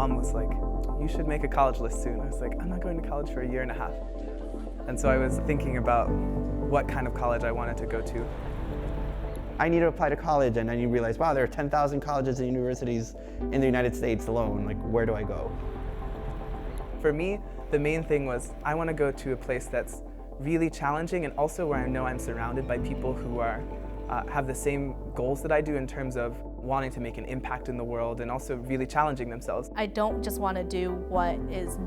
mom was like, you should make a college list soon. I was like, I'm not going to college for a year and a half. And so I was thinking about what kind of college I wanted to go to. I need to apply to college, and then you realize, wow, there are 10,000 colleges and universities in the United States alone. Like, where do I go? For me, the main thing was I want to go to a place that's really challenging and also where I know I'm surrounded by people who are have the same goals that I do in terms of wanting to make an impact in the world and also really challenging themselves. I don't just want to do what is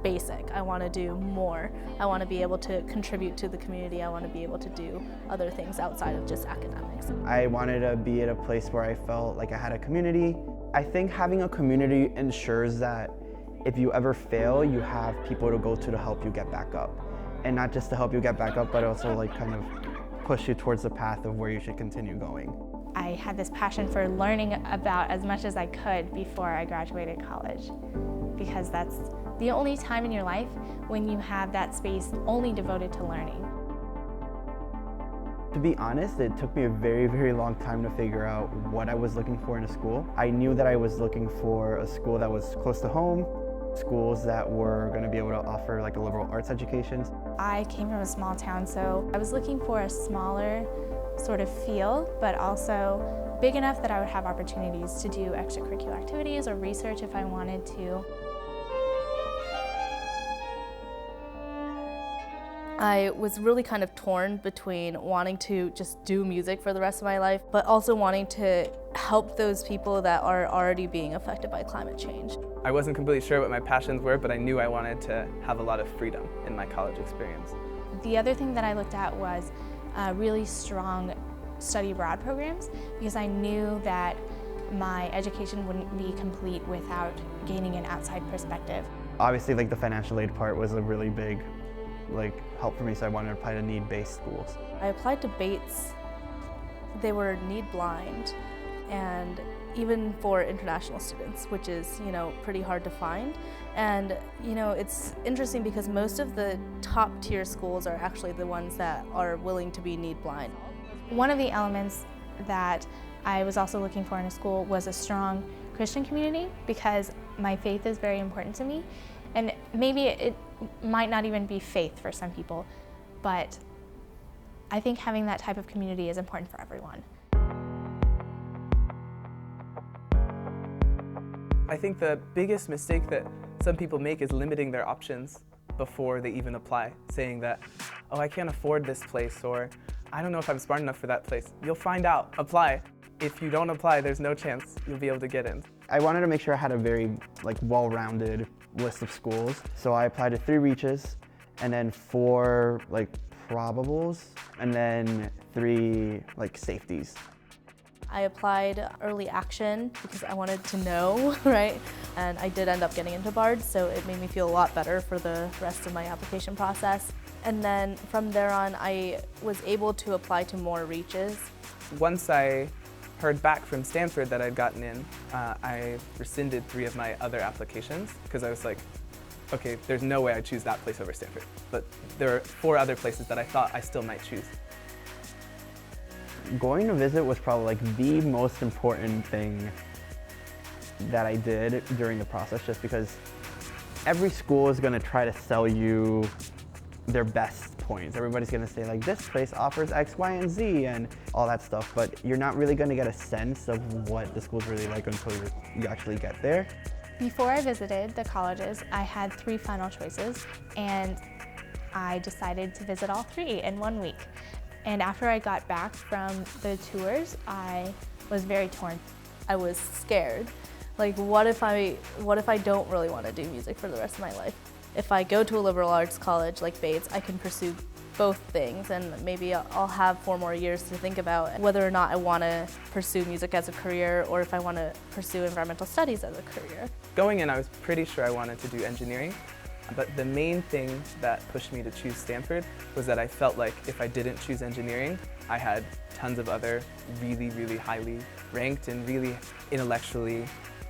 basic. I want to do more. I want to be able to contribute to the community. I want to be able to do other things outside of just academics. I wanted to be at a place where I felt like I had a community. I think having a community ensures that if you ever fail, you have people to go to help you get back up. And not just to help you get back up, but also like kind of push you towards the path of where you should continue going. I had this passion for learning about as much as I could before I graduated college, because that's the only time in your life when you have that space only devoted to learning. To be honest, it took me a very, very long time to figure out what I was looking for in a school. I knew that I was looking for a school that was close to home, schools that were going to be able to offer like a liberal arts education. I came from a small town, so I was looking for a smaller sort of feel, but also big enough that I would have opportunities to do extracurricular activities or research if I wanted to. I was really kind of torn between wanting to just do music for the rest of my life, but also wanting to help those people that are already being affected by climate change. I wasn't completely sure what my passions were, but I knew I wanted to have a lot of freedom in my college experience. The other thing that I looked at was really strong study abroad programs, because I knew that my education wouldn't be complete without gaining an outside perspective. Obviously, like the financial aid part was a really big help for me, so I wanted to apply to need-based schools. I applied to Bates. They were need blind, and even for international students, which is, pretty hard to find. And, it's interesting because most of the top tier schools are actually the ones that are willing to be need blind. One of the elements that I was also looking for in a school was a strong Christian community, because my faith is very important to me. And maybe it might not even be faith for some people, but I think having that type of community is important for everyone. I think the biggest mistake that some people make is limiting their options before they even apply, saying that, oh, I can't afford this place, or I don't know if I'm smart enough for that place. You'll find out. Apply. If you don't apply, there's no chance you'll be able to get in. I wanted to make sure I had a very well-rounded list of schools. So I applied to 3 reaches, and then 4 probables, and then 3 safeties. I applied early action because I wanted to know, right? And I did end up getting into BARD, so it made me feel a lot better for the rest of my application process. And then from there on, I was able to apply to more reaches. Once I heard back from Stanford that I'd gotten in, I rescinded 3 of my other applications because I was like, okay, there's no way I'd choose that place over Stanford. But there are 4 other places that I thought I still might choose. Going to visit was probably the most important thing that I did during the process, just because every school is going to try to sell you their best points. Everybody's going to say this place offers X, Y, and Z and all that stuff, but you're not really going to get a sense of what the school's really like until you actually get there. Before I visited the colleges, I had 3 final choices, and I decided to visit all 3 in 1 week. And after I got back from the tours, I was very torn. I was scared. What if I don't really want to do music for the rest of my life? If I go to a liberal arts college like Bates, I can pursue both things, and maybe I'll have 4 more years to think about whether or not I want to pursue music as a career or if I want to pursue environmental studies as a career. Going in, I was pretty sure I wanted to do engineering, but the main thing that pushed me to choose Stanford was that I felt like if I didn't choose engineering, I had tons of other really, really highly ranked and really intellectually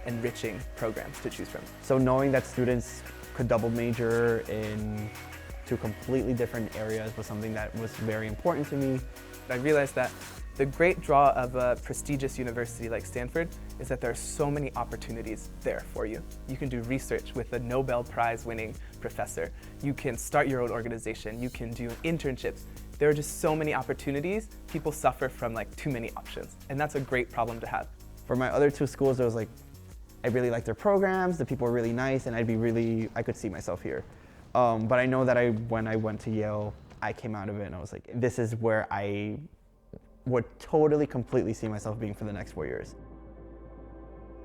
enriching programs to choose from. So knowing that students could double major in 2 completely different areas was something that was very important to me. I realized that The great draw of a prestigious university like Stanford is that there are so many opportunities there for you. You can do research with a Nobel Prize winning professor. You can start your own organization. You can do internships. There are just so many opportunities. People suffer from like too many options, and that's a great problem to have. For my other two schools, there was like, I really liked their programs, the people were really nice, and I could see myself here. But I know that when I went to Yale, I came out of it and I was like, this is where I would totally, completely see myself being for the next 4 years.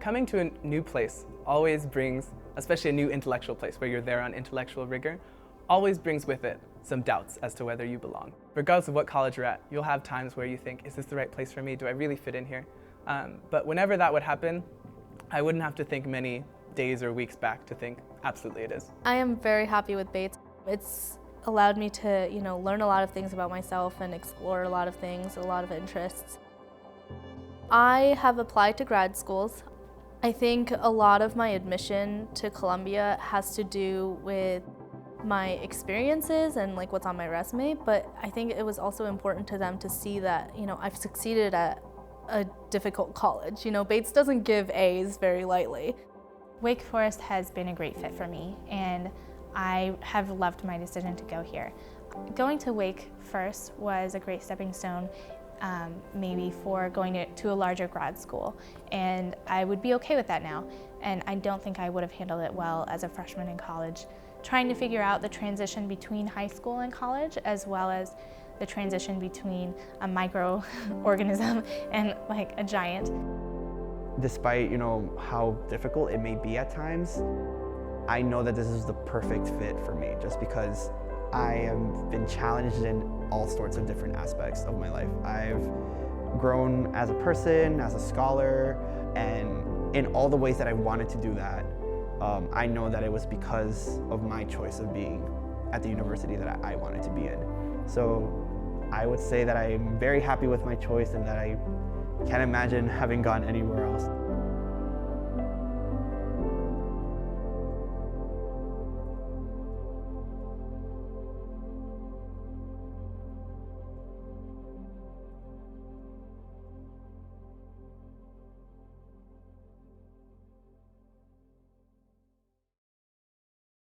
Coming to a new place always brings, especially a new intellectual place where you're there on intellectual rigor, always brings with it some doubts as to whether you belong. Regardless of what college you're at, you'll have times where you think, is this the right place for me? Do I really fit in here? But whenever that would happen, I wouldn't have to think many days or weeks back to think, absolutely it is. I am very happy with Bates. It's allowed me to, learn a lot of things about myself and explore a lot of things, a lot of interests. I have applied to grad schools. I think a lot of my admission to Columbia has to do with my experiences and like what's on my resume, but I think it was also important to them to see that, I've succeeded at a difficult college. Bates doesn't give A's very lightly. Wake Forest has been a great fit for me, and I have loved my decision to go here. Going to Wake first was a great stepping stone, maybe for going to a larger grad school, and I would be okay with that now. And I don't think I would have handled it well as a freshman in college, trying to figure out the transition between high school and college, as well as the transition between a microorganism and like a giant. Despite, how difficult it may be at times, I know that this is the perfect fit for me just because I have been challenged in all sorts of different aspects of my life. I've grown as a person, as a scholar, and in all the ways that I wanted to do that, I know that it was because of my choice of being at the university that I wanted to be in. So I would say that I'm very happy with my choice and that I can't imagine having gone anywhere else.